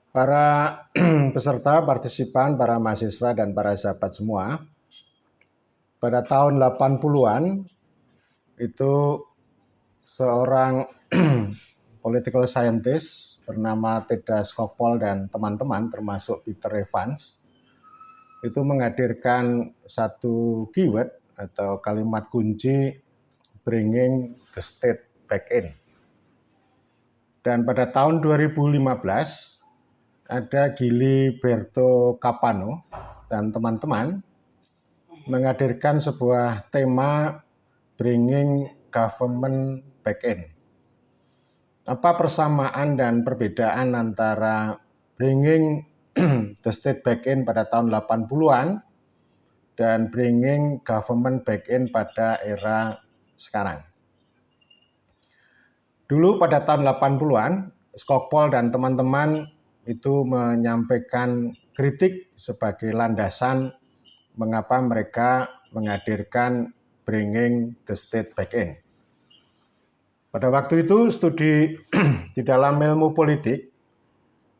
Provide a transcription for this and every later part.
Para peserta, partisipan, para mahasiswa, dan para sahabat semua, pada tahun 80-an itu seorang political scientist bernama Theda Skocpol dan teman-teman termasuk Peter Evans itu menghadirkan satu keyword atau kalimat kunci bringing the state back in. Dan pada tahun 2015 ada Giliberto Capano dan teman-teman menghadirkan sebuah tema bringing government back in. Apa persamaan dan perbedaan antara bringing the state back in pada tahun 80-an dan bringing government back in pada era sekarang? Dulu pada tahun 80-an, Skocpol dan teman-teman itu menyampaikan kritik sebagai landasan mengapa mereka menghadirkan bringing the state back in. Pada waktu itu studi di dalam ilmu politik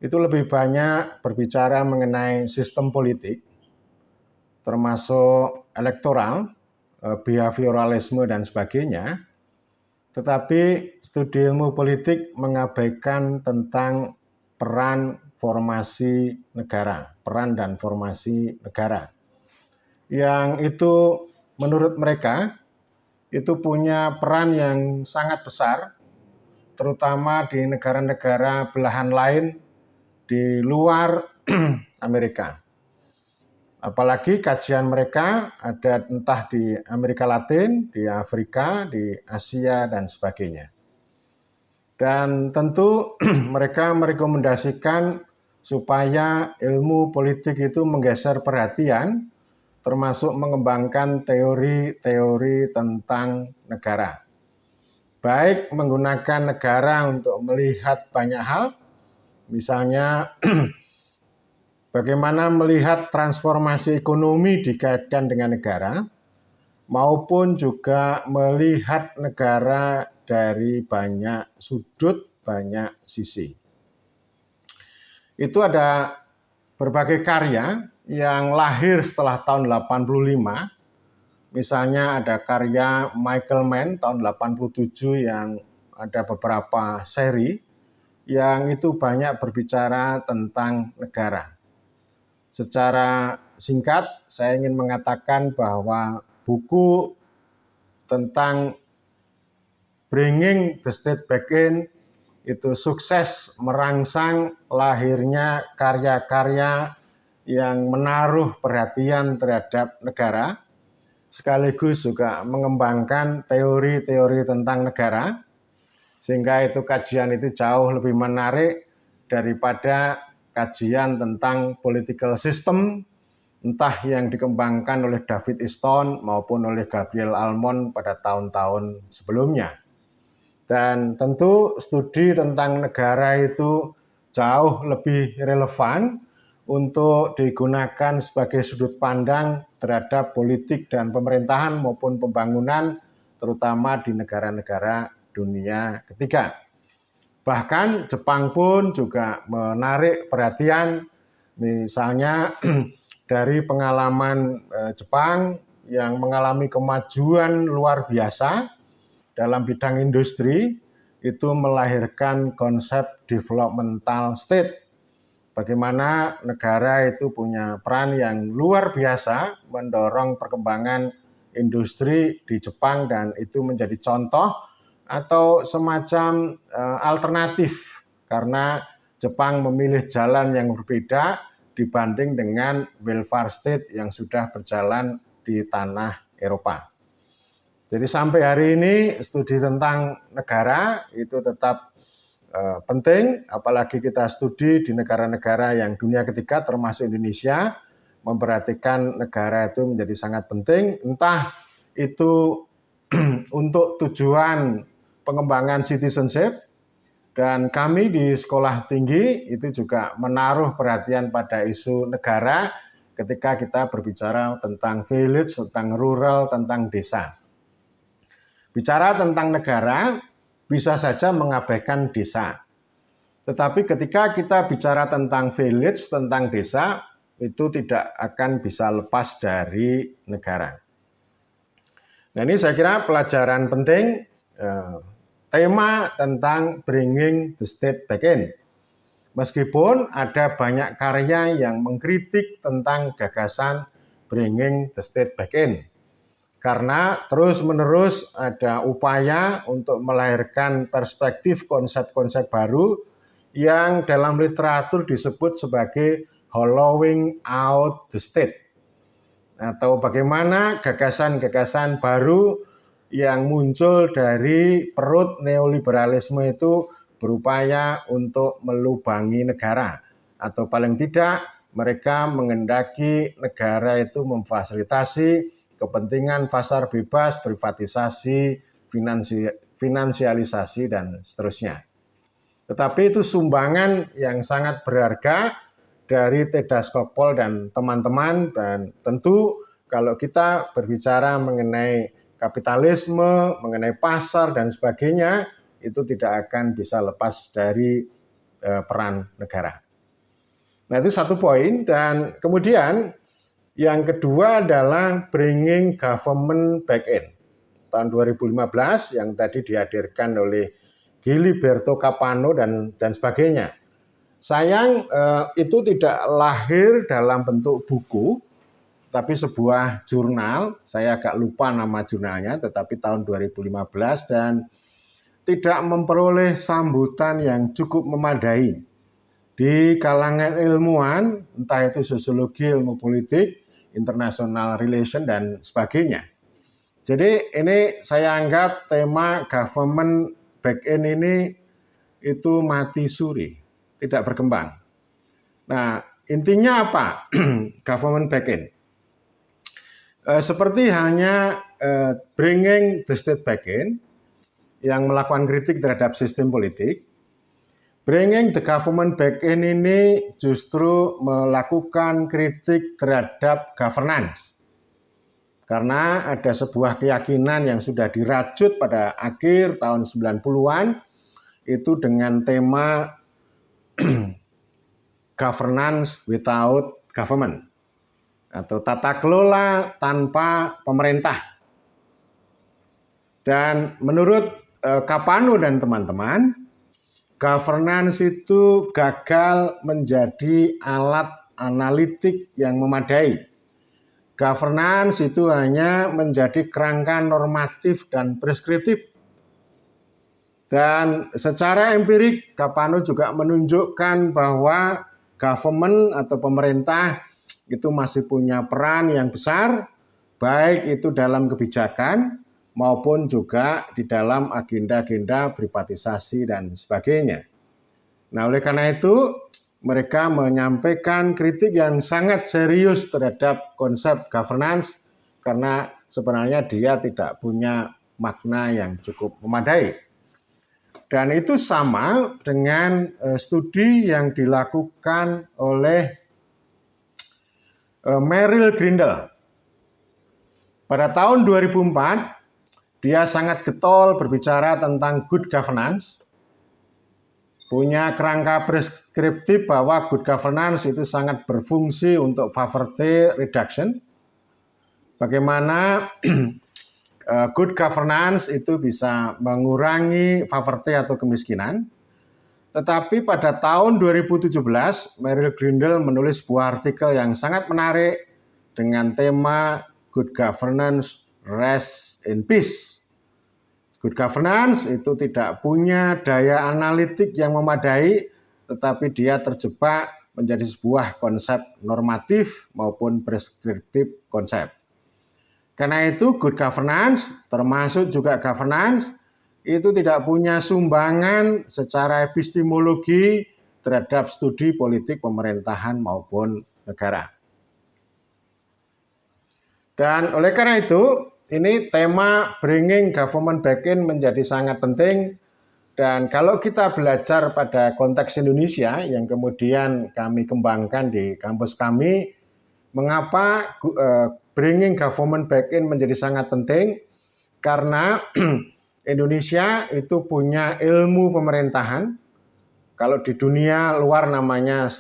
itu lebih banyak berbicara mengenai sistem politik, termasuk elektoral, behavioralisme dan sebagainya. Tetapi studi ilmu politik mengabaikan tentang peran formasi negara, peran dan formasi negara. Yang itu menurut mereka itu punya peran yang sangat besar, terutama di negara-negara belahan lain di luar Amerika. Apalagi kajian mereka ada entah di Amerika Latin, di Afrika, di Asia, dan sebagainya. Dan tentu mereka merekomendasikan supaya ilmu politik itu menggeser perhatian termasuk mengembangkan teori-teori tentang negara. Baik menggunakan negara untuk melihat banyak hal, misalnya bagaimana melihat transformasi ekonomi dikaitkan dengan negara, maupun juga melihat negara dari banyak sudut, banyak sisi. Itu ada berbagai karya yang lahir setelah tahun 85, misalnya ada karya Michael Mann tahun 87 yang ada beberapa seri yang itu banyak berbicara tentang negara. Secara singkat, saya ingin mengatakan bahwa buku tentang bringing the state back in itu sukses merangsang lahirnya karya-karya yang menaruh perhatian terhadap negara, sekaligus juga mengembangkan teori-teori tentang negara, sehingga itu kajian itu jauh lebih menarik daripada kajian tentang political system, entah yang dikembangkan oleh David Easton maupun oleh Gabriel Almond pada tahun-tahun sebelumnya. Dan tentu studi tentang negara itu jauh lebih relevan untuk digunakan sebagai sudut pandang terhadap politik dan pemerintahan maupun pembangunan, terutama di negara-negara dunia ketiga. Bahkan Jepang pun juga menarik perhatian, misalnya dari pengalaman Jepang yang mengalami kemajuan luar biasa dalam bidang industri, itu melahirkan konsep developmental state. Bagaimana negara itu punya peran yang luar biasa mendorong perkembangan industri di Jepang, dan itu menjadi contoh atau semacam alternatif karena Jepang memilih jalan yang berbeda dibanding dengan welfare state yang sudah berjalan di tanah Eropa. Jadi sampai hari ini studi tentang negara itu tetap penting, apalagi kita studi di negara-negara yang dunia ketiga termasuk Indonesia, memperhatikan negara itu menjadi sangat penting, entah itu untuk tujuan pengembangan citizenship, dan kami di sekolah tinggi itu juga menaruh perhatian pada isu negara ketika kita berbicara tentang village, tentang rural, tentang desa. Bicara tentang negara, bisa saja mengabaikan desa. Tetapi ketika kita bicara tentang village, tentang desa, itu tidak akan bisa lepas dari negara. Nah, ini saya kira pelajaran penting, tema tentang bringing the state back in. Meskipun ada banyak karya yang mengkritik tentang gagasan bringing the state back in. Karena terus-menerus ada upaya untuk melahirkan perspektif konsep-konsep baru yang dalam literatur disebut sebagai hollowing out the state. Atau bagaimana gagasan-gagasan baru yang muncul dari perut neoliberalisme itu berupaya untuk melubangi negara. Atau paling tidak mereka mengendaki negara itu memfasilitasi kepentingan pasar bebas, privatisasi, finansialisasi, dan seterusnya. Tetapi itu sumbangan yang sangat berharga dari Teda Skocpol dan teman-teman, dan tentu kalau kita berbicara mengenai kapitalisme, mengenai pasar, dan sebagainya, itu tidak akan bisa lepas dari peran negara. Nah, itu satu poin. Dan kemudian yang kedua adalah bringing government back in. Tahun 2015 yang tadi dihadirkan oleh Giliberto Capano dan sebagainya. Sayang itu tidak lahir dalam bentuk buku, tapi sebuah jurnal. Saya agak lupa nama jurnalnya, tetapi tahun 2015 dan tidak memperoleh sambutan yang cukup memadai di kalangan ilmuwan, entah itu sosiologi, ilmu politik, international relation, dan sebagainya. Jadi ini saya anggap tema government back in ini itu mati suri, tidak berkembang. Nah, intinya apa? Government back in. Seperti hanya bringing the state back in, yang melakukan kritik terhadap sistem politik, bringing the government back in ini justru melakukan kritik terhadap governance. Karena ada sebuah keyakinan yang sudah dirajut pada akhir tahun 90-an, itu dengan tema governance without government, atau tata kelola tanpa pemerintah. Dan menurut Capano dan teman-teman, governance itu gagal menjadi alat analitik yang memadai. Governance itu hanya menjadi kerangka normatif dan preskriptif. Dan secara empirik, Capano juga menunjukkan bahwa government atau pemerintah itu masih punya peran yang besar, baik itu dalam kebijakan maupun juga di dalam agenda-agenda privatisasi dan sebagainya. Nah, oleh karena itu, mereka menyampaikan kritik yang sangat serius terhadap konsep governance karena sebenarnya dia tidak punya makna yang cukup memadai. Dan itu sama dengan studi yang dilakukan oleh Merrill Grindle. Pada tahun 2004, dia sangat getol berbicara tentang good governance, punya kerangka preskriptif bahwa good governance itu sangat berfungsi untuk poverty reduction. Bagaimana good governance itu bisa mengurangi poverty atau kemiskinan. Tetapi pada tahun 2017, Merrill Grindle menulis sebuah artikel yang sangat menarik dengan tema Good Governance, Rest in Peace. Good governance itu tidak punya daya analitik yang memadai, tetapi dia terjebak menjadi sebuah konsep normatif maupun preskriptif konsep. Karena itu good governance, termasuk juga governance, itu tidak punya sumbangan secara epistemologi terhadap studi politik pemerintahan maupun negara. Dan oleh karena itu, ini tema bringing government back in menjadi sangat penting. Dan kalau kita belajar pada konteks Indonesia yang kemudian kami kembangkan di kampus kami, mengapa bringing government back in menjadi sangat penting? Karena Indonesia itu punya ilmu pemerintahan, Kalau di dunia luar namanya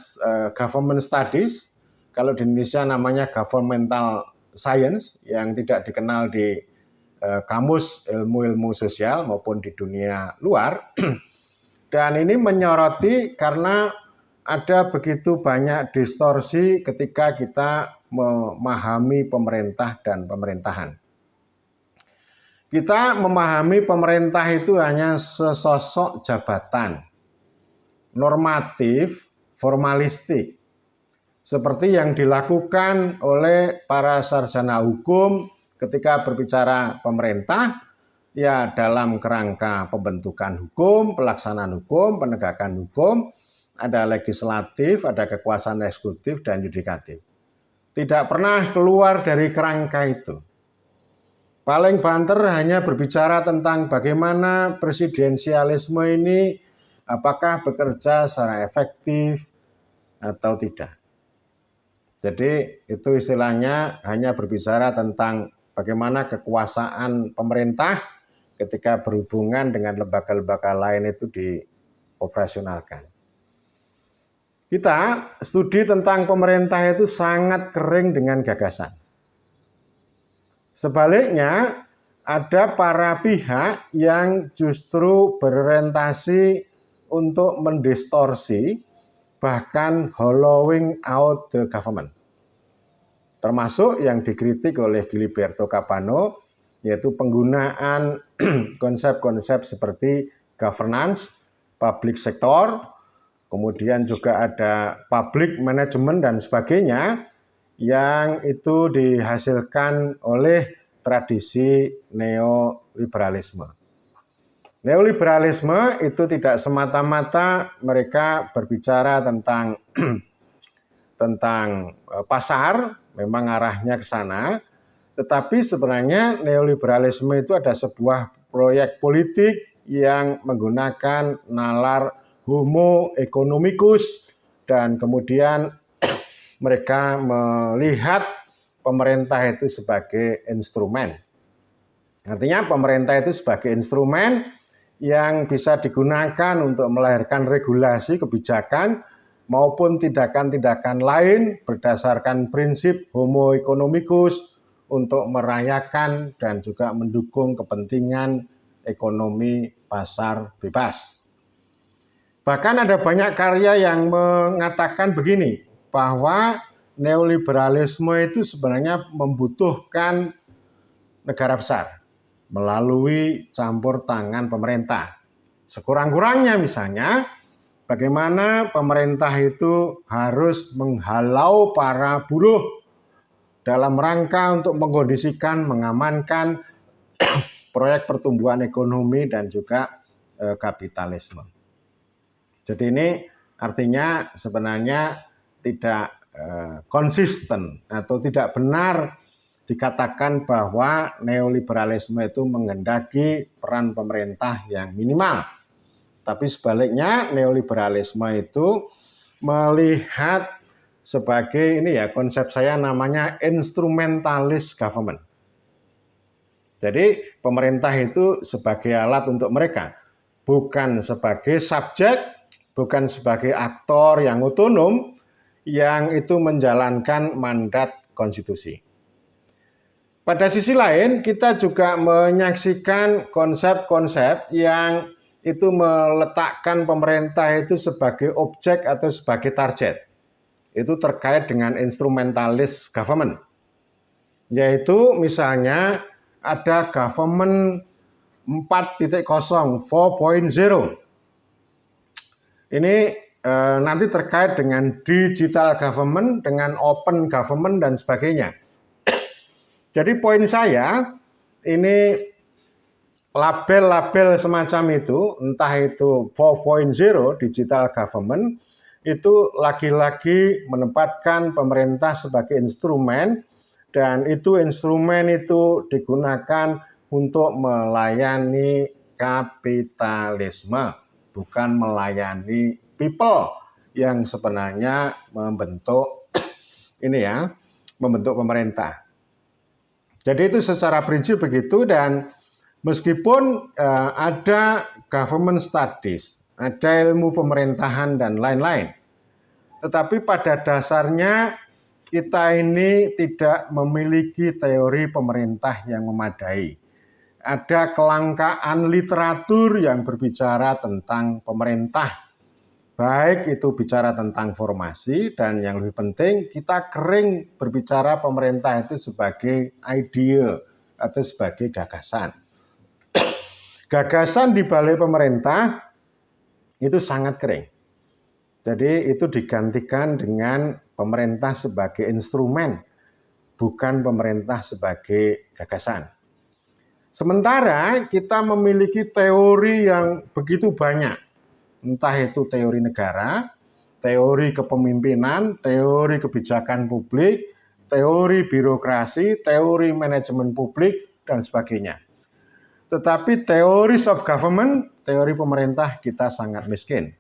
government studies, kalau di Indonesia namanya governmental science, yang tidak dikenal di kamus ilmu-ilmu sosial maupun di dunia luar. Dan ini menyoroti karena ada begitu banyak distorsi ketika kita memahami pemerintah dan pemerintahan. Kita memahami pemerintah itu hanya sesosok jabatan normatif, formalistik, seperti yang dilakukan oleh para sarjana hukum ketika berbicara pemerintah, ya dalam kerangka pembentukan hukum, pelaksanaan hukum, penegakan hukum, ada legislatif, ada kekuasaan eksekutif, dan yudikatif. Tidak pernah keluar dari kerangka itu. Paling banter hanya berbicara tentang bagaimana presidensialisme ini apakah bekerja secara efektif atau tidak. Jadi itu istilahnya hanya berbicara tentang bagaimana kekuasaan pemerintah ketika berhubungan dengan lembaga-lembaga lain itu dioperasionalkan. Kita studi tentang pemerintah itu sangat kering dengan gagasan. Sebaliknya, ada para pihak yang justru berorientasi untuk mendistorsi, bahkan hollowing out the government. Termasuk yang dikritik oleh Giliberto Capano, yaitu penggunaan konsep-konsep seperti governance, public sector, kemudian juga ada public management dan sebagainya, yang itu dihasilkan oleh tradisi neoliberalisme. Neoliberalisme itu tidak semata-mata mereka berbicara tentang pasar, memang arahnya ke sana, tetapi sebenarnya neoliberalisme itu ada sebuah proyek politik yang menggunakan nalar homo economicus, dan kemudian mereka melihat pemerintah itu sebagai instrumen. Artinya pemerintah itu sebagai instrumen yang bisa digunakan untuk melahirkan regulasi kebijakan maupun tindakan-tindakan lain berdasarkan prinsip homo economicus untuk merayakan dan juga mendukung kepentingan ekonomi pasar bebas. Bahkan ada banyak karya yang mengatakan begini, bahwa neoliberalisme itu sebenarnya membutuhkan negara besar melalui campur tangan pemerintah. Sekurang-kurangnya misalnya, bagaimana pemerintah itu harus menghalau para buruh dalam rangka untuk mengkondisikan, mengamankan proyek pertumbuhan ekonomi dan juga kapitalisme. Jadi ini artinya sebenarnya tidak konsisten atau tidak benar dikatakan bahwa neoliberalisme itu menghendaki peran pemerintah yang minimal. Tapi sebaliknya neoliberalisme itu melihat sebagai ini ya, konsep saya namanya instrumentalist government. Jadi pemerintah itu sebagai alat untuk mereka, bukan sebagai subjek, bukan sebagai aktor yang otonom yang itu menjalankan mandat konstitusi. Pada sisi lain, kita juga menyaksikan konsep-konsep yang itu meletakkan pemerintah itu sebagai objek atau sebagai target. Itu terkait dengan instrumentalist government. Yaitu misalnya ada government 4.0, 4.0. Ini nanti terkait dengan digital government, dengan open government dan sebagainya. Jadi poin saya, ini label-label semacam itu, entah itu 4.0 digital government, itu lagi-lagi menempatkan pemerintah sebagai instrumen, dan itu instrumen itu digunakan untuk melayani kapitalisme, bukan melayani people yang sebenarnya membentuk ini ya, membentuk pemerintah. Jadi itu secara prinsip begitu, dan meskipun ada government studies ada ilmu pemerintahan dan lain-lain. Tetapi pada dasarnya kita ini tidak memiliki teori pemerintah yang memadai. Ada kelangkaan literatur yang berbicara tentang pemerintah. Baik itu bicara tentang formasi, dan yang lebih penting kita kering berbicara pemerintah itu sebagai ide atau sebagai gagasan. Gagasan di balik pemerintah itu sangat kering. Jadi itu digantikan dengan pemerintah sebagai instrumen, bukan pemerintah sebagai gagasan. Sementara kita memiliki teori yang begitu banyak, entah itu teori negara, teori kepemimpinan, teori kebijakan publik, teori birokrasi, teori manajemen publik, dan sebagainya. Tetapi teori of government, teori pemerintah kita sangat miskin.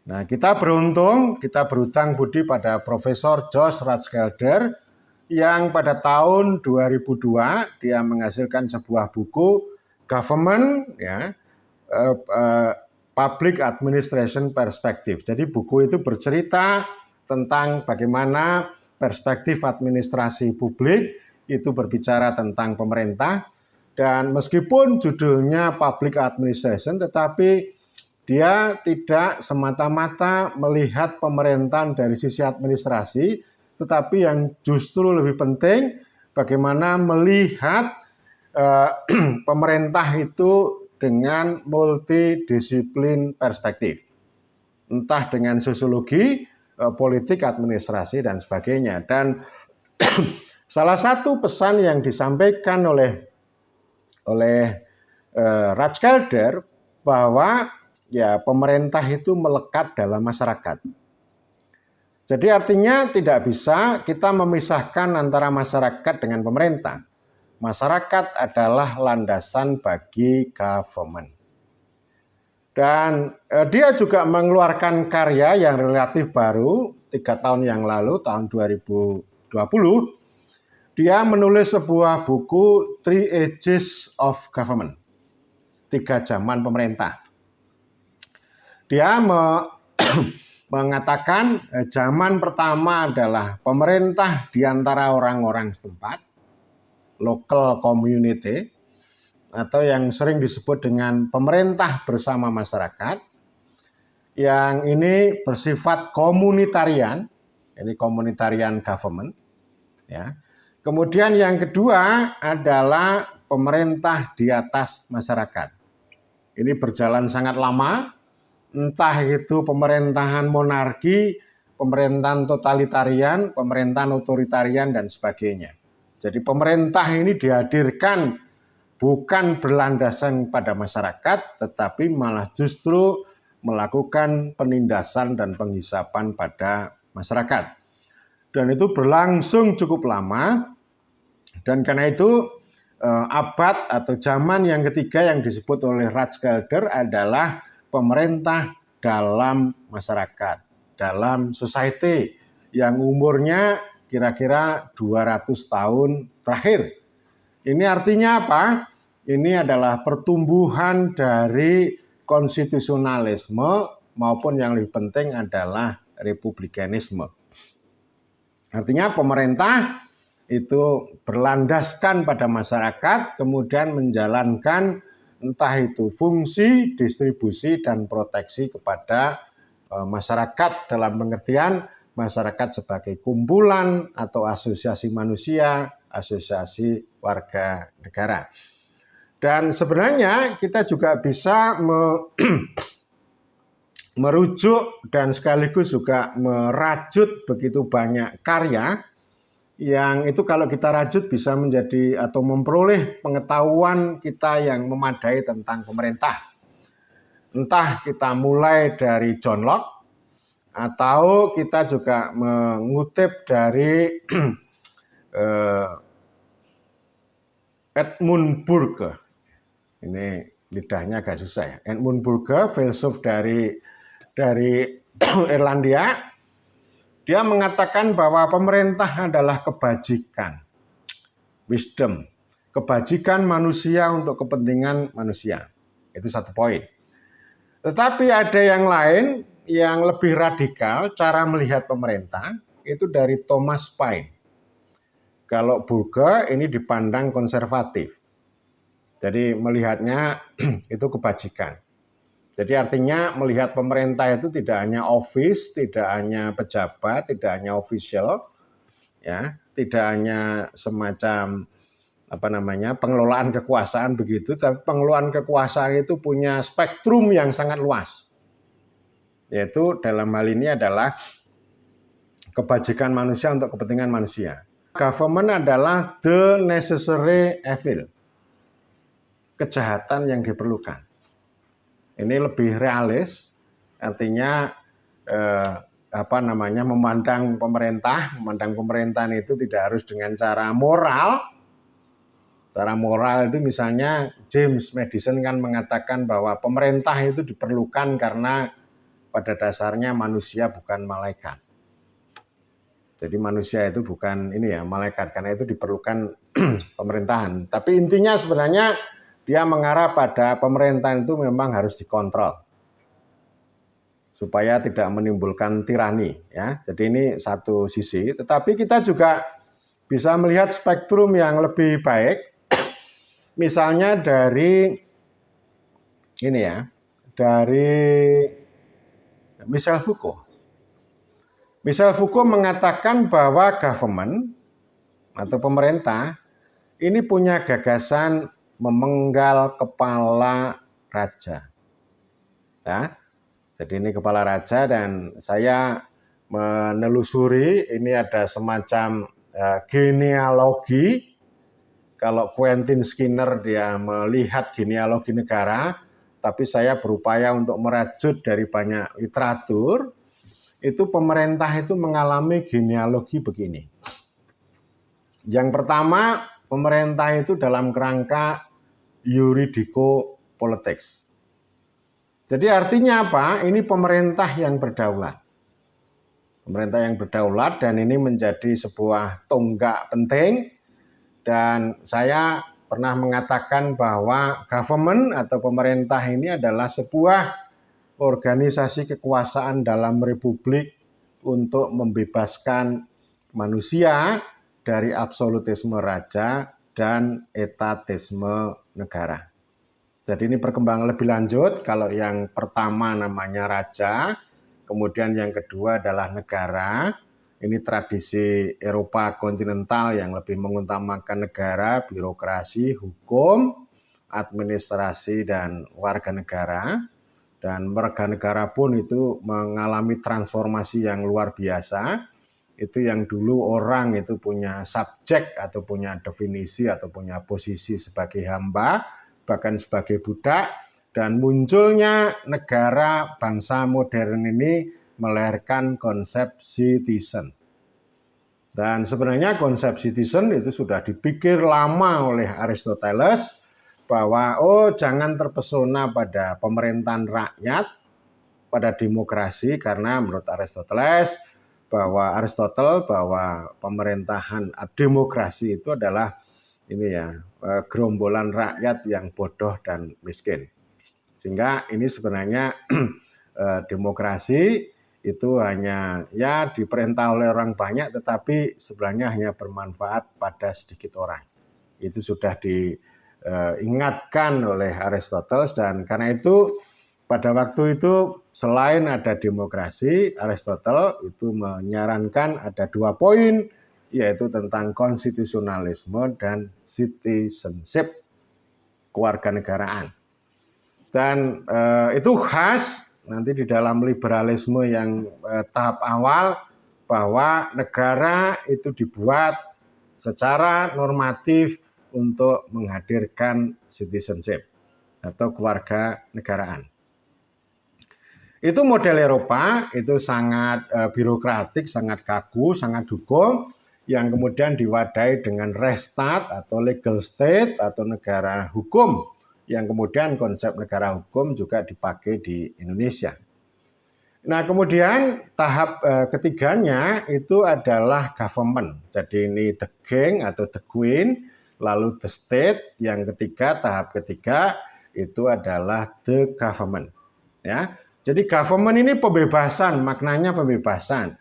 Nah, kita beruntung, kita berhutang budi pada Profesor Josh Rathskelder yang pada tahun 2002 dia menghasilkan sebuah buku Government, ya, Public Administration Perspective. Jadi buku itu bercerita tentang bagaimana perspektif administrasi publik itu berbicara tentang pemerintah, dan meskipun judulnya Public Administration, tetapi dia tidak semata-mata melihat pemerintahan dari sisi administrasi, tetapi yang justru lebih penting bagaimana melihat pemerintah itu dengan multidisiplin perspektif. Entah dengan sosiologi, politik, administrasi, dan sebagainya. Dan salah satu pesan yang disampaikan oleh Rathskelder bahwa ya pemerintah itu melekat dalam masyarakat. Jadi artinya tidak bisa kita memisahkan antara masyarakat dengan pemerintah. Masyarakat adalah landasan bagi government. Dan dia juga mengeluarkan karya yang relatif baru 3 tahun yang lalu, tahun 2020. Dia menulis sebuah buku Three Ages of Government, 3 zaman pemerintah. Dia mengatakan zaman pertama adalah pemerintah di antara orang-orang setempat, local community, atau yang sering disebut dengan pemerintah bersama masyarakat. Yang ini bersifat komunitarian, ini komunitarian government. Ya. Kemudian yang kedua adalah pemerintah di atas masyarakat. Ini berjalan sangat lama. Entah itu pemerintahan monarki, pemerintahan totalitarian, pemerintahan otoritarian, dan sebagainya. Jadi pemerintah ini dihadirkan bukan berlandasan pada masyarakat, tetapi malah justru melakukan penindasan dan penghisapan pada masyarakat. Dan itu berlangsung cukup lama, dan karena itu abad atau zaman yang ketiga yang disebut oleh Rathskelder adalah pemerintah dalam masyarakat, dalam society yang umurnya kira-kira 200 tahun terakhir. Ini artinya apa? Ini adalah pertumbuhan dari konstitusionalisme maupun yang lebih penting adalah republikanisme. Artinya pemerintah itu berlandaskan pada masyarakat, kemudian menjalankan entah itu fungsi, distribusi, dan proteksi kepada masyarakat dalam pengertian masyarakat sebagai kumpulan atau asosiasi manusia, asosiasi warga negara. Dan sebenarnya kita juga bisa merujuk dan sekaligus juga merajut begitu banyak karya yang itu kalau kita rajut bisa menjadi atau memperoleh pengetahuan kita yang memadai tentang pemerintah. Entah kita mulai dari John Locke atau kita juga mengutip dari Edmund Burke. Ini lidahnya agak susah ya. Edmund Burke, filsuf dari Irlandia. Dia mengatakan bahwa pemerintah adalah kebajikan, wisdom, kebajikan manusia untuk kepentingan manusia. Itu satu poin. Tetapi ada yang lain yang lebih radikal cara melihat pemerintah, itu dari Thomas Paine. Kalau Burke ini dipandang konservatif. Jadi melihatnya itu kebajikan. Jadi artinya melihat pemerintah itu tidak hanya office, tidak hanya pejabat, tidak hanya official, ya, tidak hanya semacam pengelolaan kekuasaan begitu, tapi pengelolaan kekuasaan itu punya spektrum yang sangat luas. Yaitu dalam hal ini adalah kebajikan manusia untuk kepentingan manusia. Government adalah the necessary evil. Kejahatan yang diperlukan. Ini lebih realis, artinya memandang pemerintahan itu tidak harus dengan cara moral. Cara moral itu misalnya James Madison kan mengatakan bahwa pemerintah itu diperlukan karena pada dasarnya manusia bukan malaikat. Jadi manusia itu bukan malaikat, karena itu diperlukan pemerintahan. Tapi intinya sebenarnya dia mengarah pada pemerintahan itu memang harus dikontrol supaya tidak menimbulkan tirani, ya. Jadi ini satu sisi, tetapi kita juga bisa melihat spektrum yang lebih baik. Misalnya dari Michel Foucault. Michel Foucault mengatakan bahwa government atau pemerintah ini punya gagasan memenggal kepala raja. Ya, jadi ini kepala raja dan saya menelusuri ini ada semacam genealogi. Kalau Quentin Skinner dia melihat genealogi negara, tapi saya berupaya untuk merajut dari banyak literatur, itu pemerintah itu mengalami genealogi begini. Yang pertama, pemerintah itu dalam kerangka yuridiko politics. Jadi artinya apa? Ini pemerintah yang berdaulat. Pemerintah yang berdaulat dan ini menjadi sebuah tonggak penting. Dan saya pernah mengatakan bahwa government atau pemerintah ini adalah sebuah organisasi kekuasaan dalam republik untuk membebaskan manusia dari absolutisme raja dan etatisme negara. Jadi ini perkembangan lebih lanjut. Kalau yang pertama namanya raja, kemudian yang kedua adalah negara. Ini tradisi Eropa kontinental yang lebih mengutamakan negara, birokrasi, hukum, administrasi, dan warga negara. Dan warga negara pun itu mengalami transformasi yang luar biasa. Itu yang dulu orang itu punya subjek atau punya definisi atau punya posisi sebagai hamba, bahkan sebagai budak. Dan munculnya negara bangsa modern ini melahirkan konsep citizen. Dan sebenarnya konsep citizen itu sudah dipikir lama oleh Aristoteles, bahwa jangan terpesona pada pemerintahan rakyat, pada demokrasi, karena menurut Aristoteles bahwa pemerintahan demokrasi itu adalah gerombolan rakyat yang bodoh dan miskin. Sehingga ini sebenarnya demokrasi itu hanya diperintah oleh orang banyak, tetapi sebenarnya hanya bermanfaat pada sedikit orang. Itu sudah diingatkan oleh Aristoteles, dan karena itu pada waktu itu selain ada demokrasi, Aristoteles itu menyarankan ada 2 poin, yaitu tentang konstitusionalisme dan citizenship, kewarganegaraan. Dan itu khas nanti di dalam liberalisme yang tahap awal, bahwa negara itu dibuat secara normatif untuk menghadirkan citizenship atau kewarganegaraan. Itu model Eropa, itu sangat birokratik, sangat kaku, sangat hukum, yang kemudian diwadahi dengan Rechtsstaat atau legal state atau negara hukum, yang kemudian konsep negara hukum juga dipakai di Indonesia. Nah, kemudian tahap ketiganya itu adalah government. Jadi ini the king atau the queen, lalu the state, yang ketiga, tahap ketiga itu adalah the government. Ya. Jadi government ini pembebasan, maknanya pembebasan.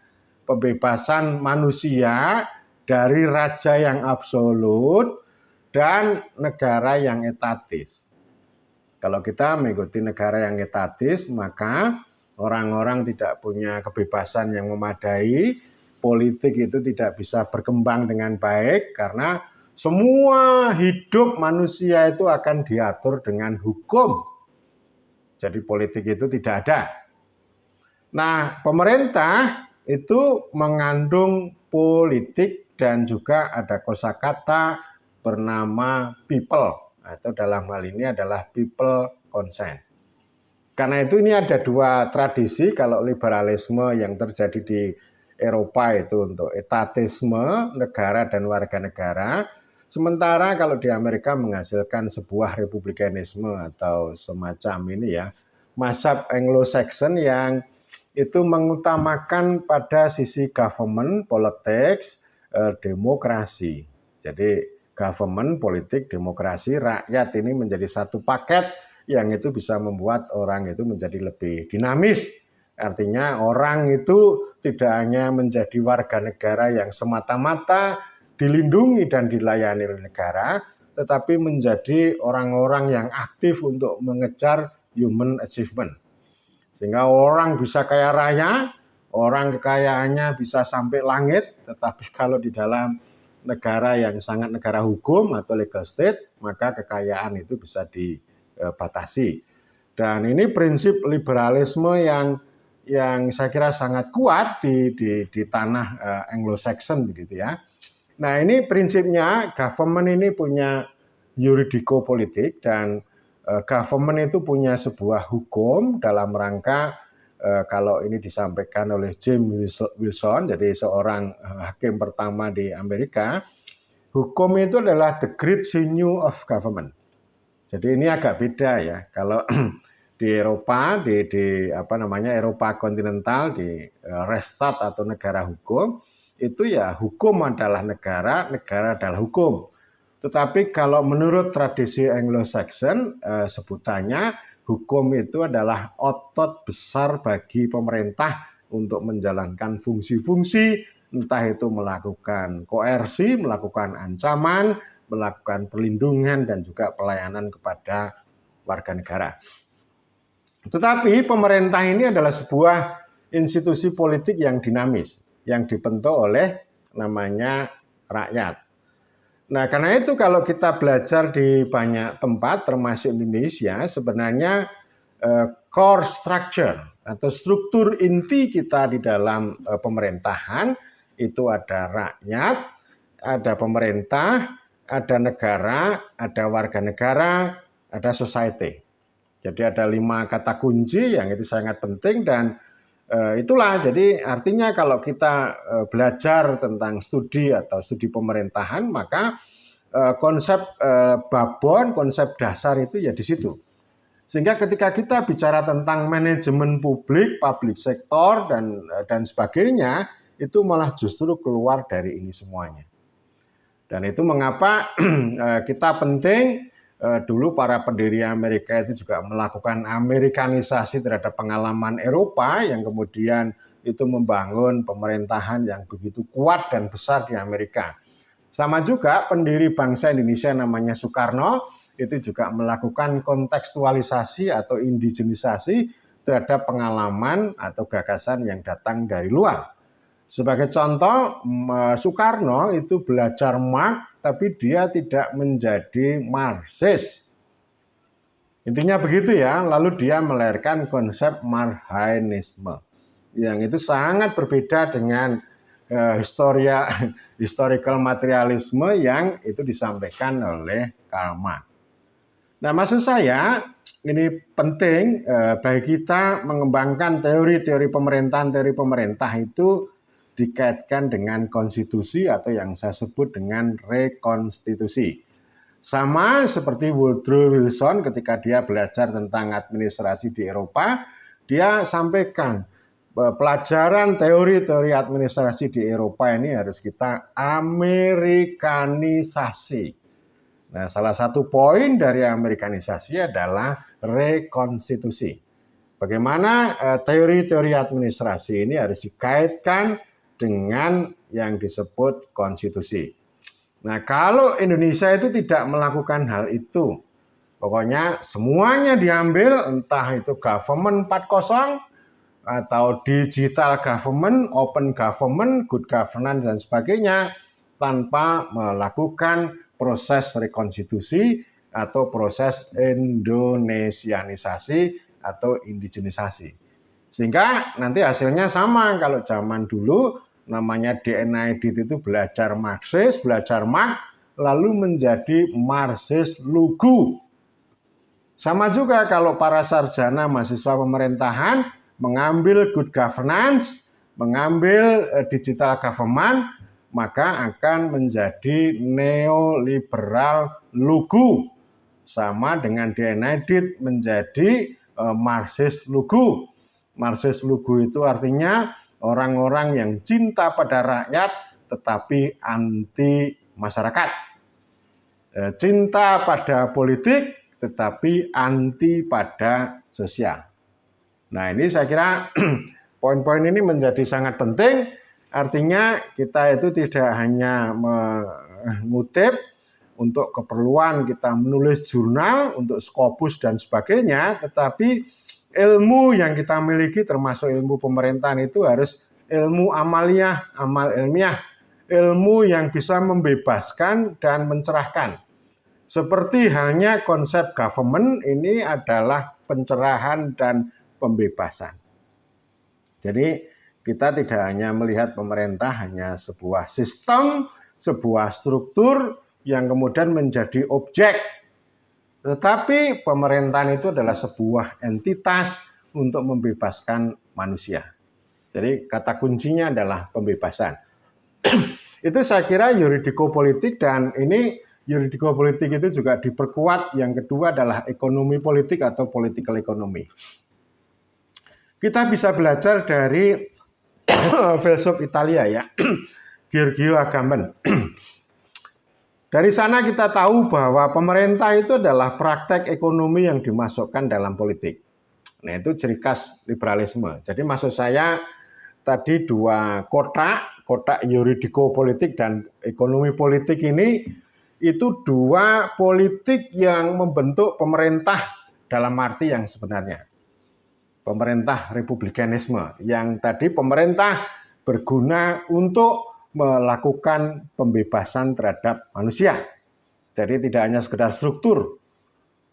Pembebasan manusia dari raja yang absolut dan negara yang etatis. Kalau kita mengikuti negara yang etatis, maka orang-orang tidak punya kebebasan yang memadai, politik itu tidak bisa berkembang dengan baik karena semua hidup manusia itu akan diatur dengan hukum. Jadi politik itu tidak ada. Nah, pemerintah itu mengandung politik dan juga ada kosakata bernama people, atau dalam hal ini adalah people consent. Karena itu ini ada dua tradisi. Kalau liberalisme yang terjadi di Eropa itu untuk etatisme negara dan warga negara, sementara kalau di Amerika menghasilkan sebuah republikanisme atau semacam ini ya, mazhab Anglo-Saxon yang itu mengutamakan pada sisi government, politics, demokrasi. Jadi government, politik, demokrasi, rakyat ini menjadi satu paket yang itu bisa membuat orang itu menjadi lebih dinamis. Artinya orang itu tidak hanya menjadi warga negara yang semata-mata dilindungi dan dilayani oleh negara, tetapi menjadi orang-orang yang aktif untuk mengejar human achievement. Sehingga orang bisa kaya raya, orang kekayaannya bisa sampai langit, tetapi kalau di dalam negara yang sangat negara hukum atau legal state, maka kekayaan itu bisa dibatasi. Dan ini prinsip liberalisme yang saya kira sangat kuat di tanah Anglo-Saxon begitu ya. Nah, ini prinsipnya government ini punya yuridiko-politik dan government itu punya sebuah hukum dalam rangka kalau ini disampaikan oleh James Wilson, jadi seorang hakim pertama di Amerika, hukum itu adalah the great sinew of government. Jadi ini agak beda ya. Kalau di Eropa, di Eropa kontinental, di Rechtsstaat atau negara hukum, itu ya hukum adalah negara, negara adalah hukum. Tetapi kalau menurut tradisi Anglo-Saxon, sebutannya hukum itu adalah otot besar bagi pemerintah untuk menjalankan fungsi-fungsi, entah itu melakukan koersi, melakukan ancaman, melakukan perlindungan, dan juga pelayanan kepada warga negara. Tetapi pemerintah ini adalah sebuah institusi politik yang dinamis, yang dibentuk oleh namanya rakyat. Nah, karena itu kalau kita belajar di banyak tempat, termasuk Indonesia, sebenarnya core structure atau struktur inti kita di dalam pemerintahan itu ada rakyat, ada pemerintah, ada negara, ada warga negara, ada society. Jadi ada 5 kata kunci yang itu sangat penting dan itulah jadi artinya kalau kita belajar tentang studi atau studi pemerintahan maka konsep babon, konsep dasar itu ya di situ. Sehingga ketika kita bicara tentang manajemen publik, public sector dan sebagainya itu malah justru keluar dari ini semuanya. Dan itu mengapa kita penting dulu para pendiri Amerika itu juga melakukan Amerikanisasi terhadap pengalaman Eropa yang kemudian itu membangun pemerintahan yang begitu kuat dan besar di Amerika. Sama juga pendiri bangsa Indonesia namanya Soekarno itu juga melakukan kontekstualisasi atau indigenisasi terhadap pengalaman atau gagasan yang datang dari luar. Sebagai contoh, Soekarno itu belajar Marx, tapi dia tidak menjadi Marxis. Intinya begitu ya, lalu dia melahirkan konsep Marxisme. Yang itu sangat berbeda dengan historical materialisme yang itu disampaikan oleh Karl Marx. Nah, maksud saya ini penting bagi kita mengembangkan teori-teori pemerintah itu dikaitkan dengan konstitusi atau yang saya sebut dengan rekonstitusi. Sama seperti Woodrow Wilson ketika dia belajar tentang administrasi di Eropa, dia sampaikan pelajaran teori-teori administrasi di Eropa ini harus kita Amerikanisasi. Nah, salah satu poin dari Amerikanisasi adalah rekonstitusi. Bagaimana teori-teori administrasi ini harus dikaitkan dengan yang disebut konstitusi. Nah, kalau Indonesia itu tidak melakukan hal itu, pokoknya semuanya diambil, entah itu government 4.0 atau digital government, open government, good governance dan sebagainya, tanpa melakukan proses rekonstitusi atau proses Indonesianisasi atau indigenisasi. Sehingga nanti hasilnya sama. Kalau zaman dulu namanya DNA Edit itu belajar Marxis, belajar Marx, lalu menjadi Marxis Lugu. Sama juga kalau para sarjana mahasiswa pemerintahan mengambil good governance, mengambil digital government, maka akan menjadi neoliberal Lugu. Sama dengan DNA Edit menjadi Marxis Lugu. Marxis Lugu itu artinya orang-orang yang cinta pada rakyat tetapi anti masyarakat. Cinta pada politik tetapi anti pada sosial. Nah, ini saya kira poin-poin ini menjadi sangat penting. Artinya kita itu tidak hanya mengutip untuk keperluan kita menulis jurnal, untuk Scopus dan sebagainya, tetapi ilmu yang kita miliki termasuk ilmu pemerintahan itu harus ilmu amaliyah, amal ilmiah, ilmu yang bisa membebaskan dan mencerahkan. Seperti halnya konsep government ini adalah pencerahan dan pembebasan. Jadi kita tidak hanya melihat pemerintah hanya sebuah sistem, sebuah struktur yang kemudian menjadi objek. Tetapi pemerintahan itu adalah sebuah entitas untuk membebaskan manusia. Jadi kata kuncinya adalah pembebasan. Itu saya kira yuridiko-politik, dan ini yuridiko-politik itu juga diperkuat. Yang kedua adalah ekonomi politik atau political economy. Kita bisa belajar dari filsuf Italia ya, Giorgio Agamben. Dari sana kita tahu bahwa pemerintah itu adalah praktek ekonomi yang dimasukkan dalam politik. Nah, itu ciri khas liberalisme. Jadi maksud saya tadi dua kotak yuridiko politik dan ekonomi politik ini itu dua politik yang membentuk pemerintah dalam arti yang sebenarnya. Pemerintah republikanisme yang tadi pemerintah berguna untuk melakukan pembebasan terhadap manusia. Jadi tidak hanya sekedar struktur,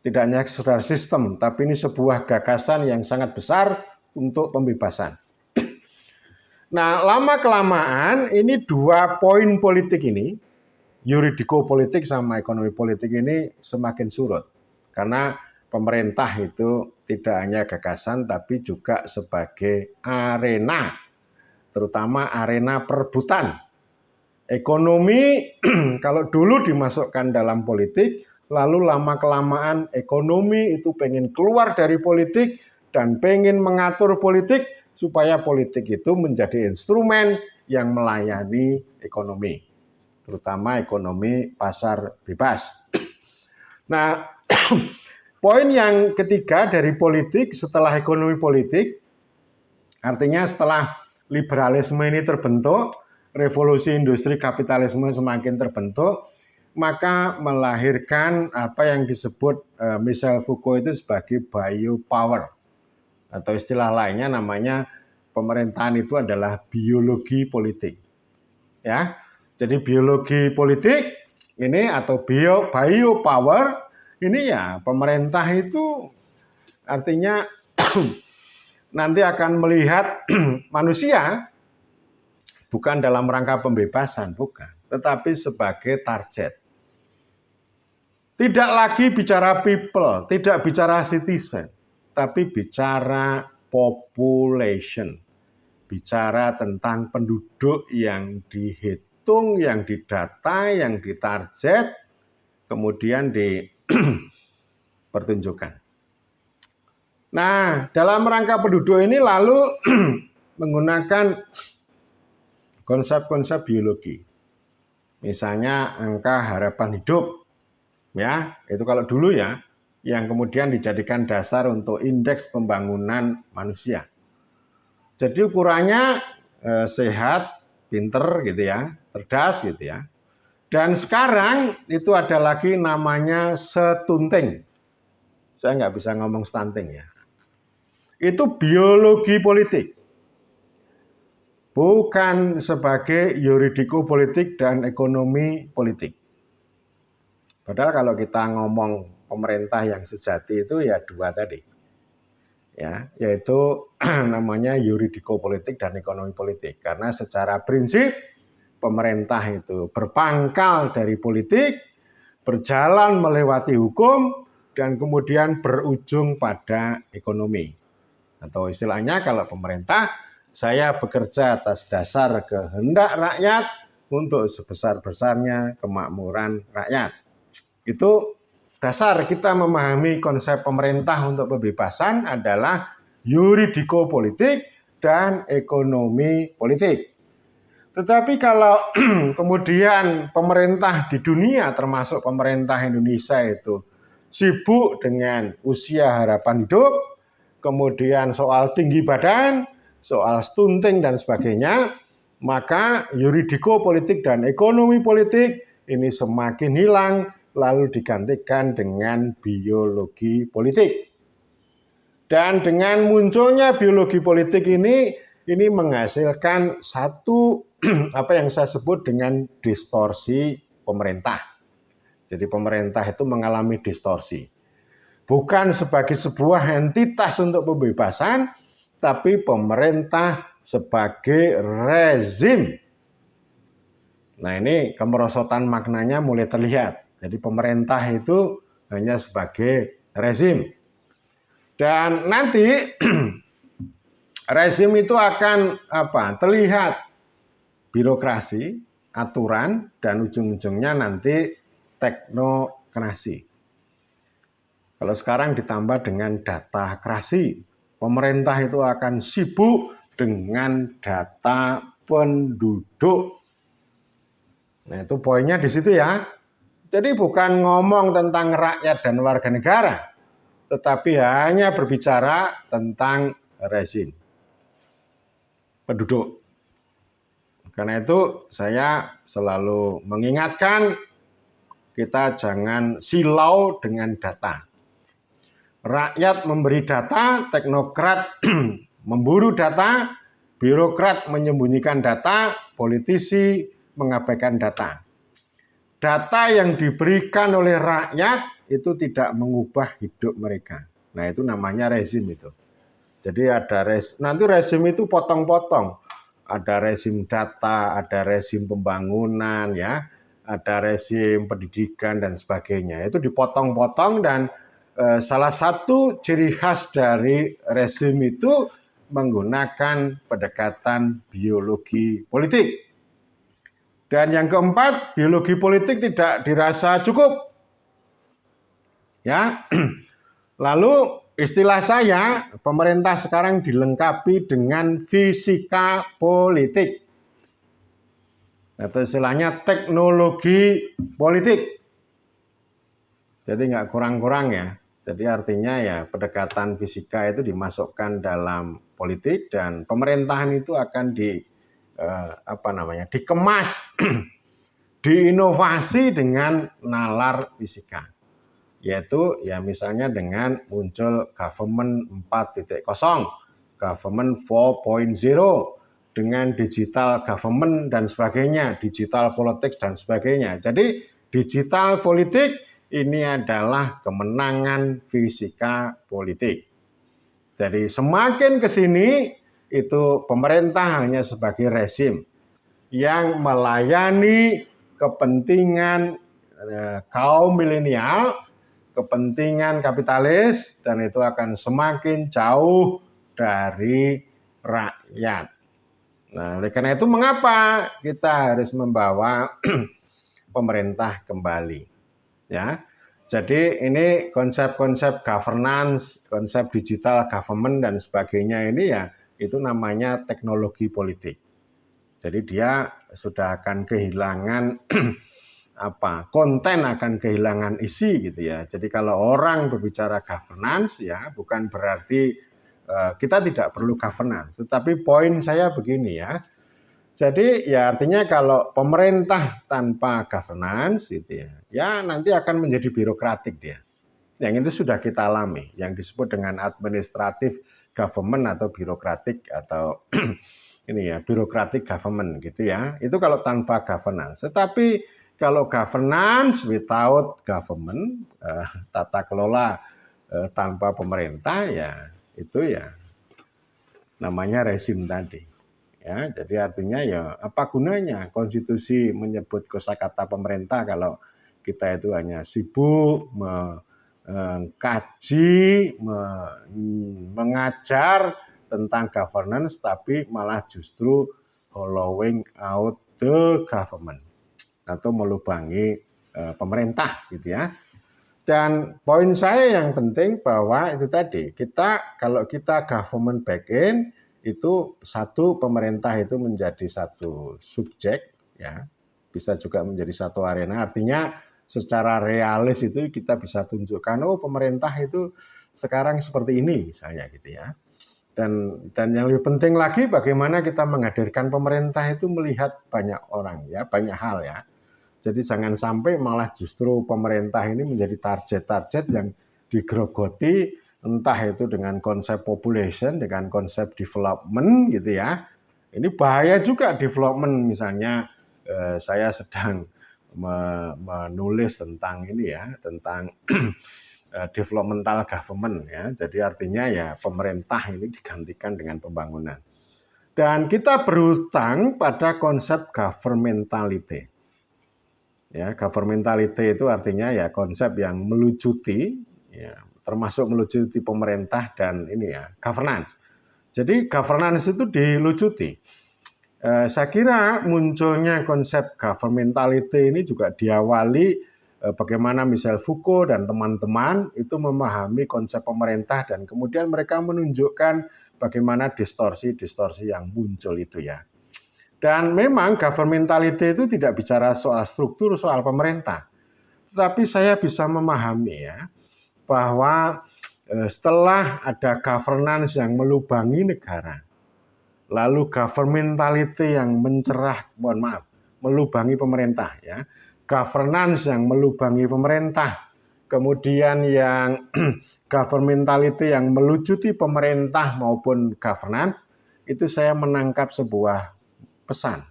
tidak hanya sekedar sistem, tapi ini sebuah gagasan yang sangat besar untuk pembebasan. Nah, lama-kelamaan ini dua poin politik ini, yuridiko politik sama ekonomi politik ini semakin surut. Karena pemerintah itu tidak hanya gagasan, tapi juga sebagai arena, terutama arena perebutan. Ekonomi kalau dulu dimasukkan dalam politik, lalu lama-kelamaan ekonomi itu pengen keluar dari politik dan pengen mengatur politik supaya politik itu menjadi instrumen yang melayani ekonomi, terutama ekonomi pasar bebas. Nah, poin yang ketiga dari politik setelah ekonomi politik, artinya setelah liberalisme ini terbentuk, revolusi industri kapitalisme semakin terbentuk, maka melahirkan apa yang disebut Michel Foucault itu sebagai biopower, atau istilah lainnya namanya pemerintahan itu adalah biologi politik. Ya, jadi biologi politik ini atau biopower ini ya pemerintah itu artinya nanti akan melihat manusia bukan dalam rangka pembebasan, bukan, tetapi sebagai target. Tidak lagi bicara people, tidak bicara citizen, tapi bicara population. Bicara tentang penduduk yang dihitung, yang didata, yang ditarget, kemudian dipertunjukkan. Nah, dalam rangka penduduk ini lalu menggunakan konsep-konsep biologi. Misalnya angka harapan hidup. Ya, itu kalau dulu ya. yang kemudian dijadikan dasar untuk indeks pembangunan manusia. Jadi ukurannya sehat, pinter gitu ya, cerdas gitu ya. Dan sekarang itu ada lagi namanya stunting. Saya nggak bisa ngomong stunting ya. Itu biologi politik. Bukan sebagai yuridiko politik dan ekonomi politik. Padahal kalau kita ngomong pemerintah yang sejati itu ya dua tadi. Ya, yaitu namanya yuridiko politik dan ekonomi politik. Karena secara prinsip pemerintah itu berpangkal dari politik, berjalan melewati hukum, dan kemudian berujung pada ekonomi. Atau istilahnya kalau pemerintah, saya bekerja atas dasar kehendak rakyat untuk sebesar-besarnya kemakmuran rakyat. Itu dasar kita memahami konsep pemerintah untuk pembebasan adalah yuridiko politik dan ekonomi politik. Tetapi kalau kemudian pemerintah di dunia termasuk pemerintah Indonesia itu sibuk dengan usia harapan hidup, kemudian soal tinggi badan, soal stunting dan sebagainya, maka yuridiko politik dan ekonomi politik ini semakin hilang lalu digantikan dengan biologi politik. Dan dengan munculnya biologi politik ini menghasilkan satu apa yang saya sebut dengan distorsi pemerintah. Jadi pemerintah itu mengalami distorsi. Bukan sebagai sebuah entitas untuk pembebasan, tapi pemerintah sebagai rezim. Nah ini kemerosotan maknanya mulai terlihat. Jadi pemerintah itu hanya sebagai rezim. Dan nanti rezim itu akan terlihat birokrasi, aturan, dan ujung-ujungnya nanti teknokrasi. Kalau sekarang ditambah dengan datakrasi, pemerintah itu akan sibuk dengan data penduduk. Nah itu poinnya di situ ya. Jadi bukan ngomong tentang rakyat dan warga negara, tetapi hanya berbicara tentang rezim penduduk. Karena itu saya selalu mengingatkan kita jangan silau dengan data. Rakyat memberi data, teknokrat memburu data, birokrat menyembunyikan data, politisi mengabaikan data. Data yang diberikan oleh rakyat itu tidak mengubah hidup mereka. Nah itu namanya rezim itu. Jadi nanti rezim itu potong-potong. Ada rezim data, ada rezim pembangunan, ya, ada rezim pendidikan dan sebagainya. Itu dipotong-potong dan salah satu ciri khas dari rezim itu menggunakan pendekatan biologi politik. Dan yang keempat, biologi politik tidak dirasa cukup. Ya. Lalu istilah saya, pemerintah sekarang dilengkapi dengan fisika politik. Atau istilahnya teknologi politik. Jadi nggak kurang-kurang ya. Jadi artinya ya pendekatan fisika itu dimasukkan dalam politik dan pemerintahan itu akan dikemas, diinovasi dengan nalar fisika. Yaitu ya misalnya dengan muncul government 4.0, government 4.0, dengan digital government dan sebagainya, digital politics dan sebagainya. Jadi digital politik ini adalah kemenangan fisika politik. Jadi semakin ke sini itu pemerintah hanya sebagai rezim yang melayani kepentingan kaum milenial, kepentingan kapitalis, dan itu akan semakin jauh dari rakyat. Nah, oleh karena itu mengapa kita harus membawa pemerintah kembali? Ya, jadi ini konsep-konsep governance, konsep digital government dan sebagainya ini ya itu namanya teknologi politik. Jadi dia sudah akan kehilangan konten akan kehilangan isi gitu ya. Jadi kalau orang berbicara governance ya bukan berarti kita tidak perlu governance. Tetapi poin saya begini ya. Jadi ya artinya kalau pemerintah tanpa governance gitu ya nanti akan menjadi birokratik dia. Yang itu sudah kita alami, yang disebut dengan administratif government atau birokratik atau ini ya birokratik government gitu ya. Itu kalau tanpa governance. Tetapi kalau governance without government, tata kelola tanpa pemerintah ya itu ya namanya rezim tadi. Ya, jadi artinya ya apa gunanya konstitusi menyebut kosakata pemerintah kalau kita itu hanya sibuk mengkaji, mengajar tentang governance tapi malah justru hollowing out the government atau melubangi pemerintah gitu ya. Dan poin saya yang penting bahwa itu tadi kalau kita government back in itu satu pemerintah itu menjadi satu subjek ya bisa juga menjadi satu arena artinya secara realis itu kita bisa tunjukkan pemerintah itu sekarang seperti ini misalnya gitu ya dan yang lebih penting lagi bagaimana kita menghadirkan pemerintah itu melihat banyak orang ya banyak hal ya jadi jangan sampai malah justru pemerintah ini menjadi target-target yang digerogoti entah itu dengan konsep population, dengan konsep development gitu ya. Ini bahaya juga development misalnya saya sedang menulis tentang ini ya, tentang developmental government ya. Jadi artinya ya pemerintah ini digantikan dengan pembangunan. Dan kita berhutang pada konsep governmentality. Ya, governmentality itu artinya ya konsep yang melucuti ya termasuk melucuti pemerintah dan ini ya governance. Jadi governance itu dilucuti. Saya kira munculnya konsep governmentality ini juga diawali bagaimana Michel Foucault dan teman-teman itu memahami konsep pemerintah dan kemudian mereka menunjukkan bagaimana distorsi-distorsi yang muncul itu ya. Dan memang governmentality itu tidak bicara soal struktur, soal pemerintah. Tetapi saya bisa memahami ya bahwa setelah ada governance yang melubangi negara, lalu governmentality yang melubangi pemerintah ya, governance yang melubangi pemerintah, kemudian yang governmentality yang melucuti pemerintah maupun governance, itu saya menangkap sebuah pesan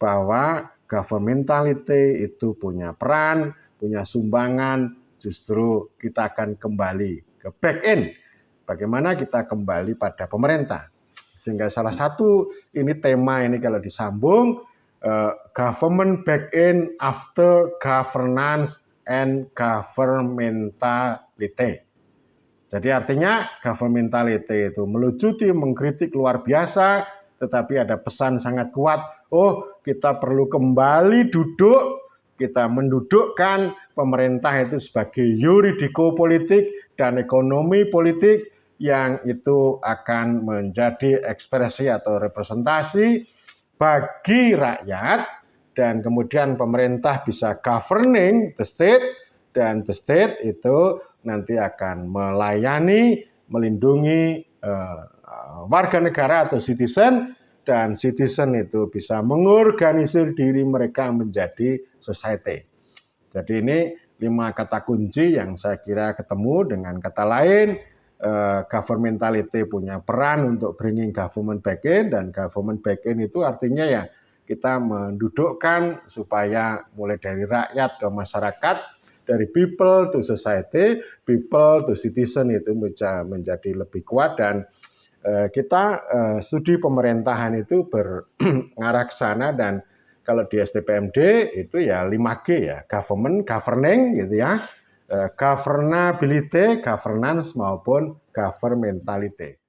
bahwa governmentality itu punya peran, punya sumbangan, justru kita akan kembali ke back end. Bagaimana kita kembali pada pemerintah. Sehingga salah satu ini tema ini kalau disambung, government back end after governance and governmentality. Jadi artinya governmentality itu melucuti, mengkritik luar biasa, tetapi ada pesan sangat kuat, kita perlu kembali duduk, kita mendudukkan pemerintah itu sebagai yuridiko politik dan ekonomi politik yang itu akan menjadi ekspresi atau representasi bagi rakyat dan kemudian pemerintah bisa governing the state dan the state itu nanti akan melayani, melindungi warga negara atau citizen dan citizen itu bisa mengorganisir diri mereka menjadi society. Jadi ini 5 kata kunci yang saya kira ketemu dengan kata lain, governmentality punya peran untuk bringing government back in dan government back in itu artinya ya kita mendudukkan supaya mulai dari rakyat ke masyarakat, dari people to society, people to citizen itu bisa menjadi lebih kuat dan kita studi pemerintahan itu mengarah ke sana dan kalau di SDPMD itu ya 5G ya, government, governing gitu ya, governability, governance maupun governmentality.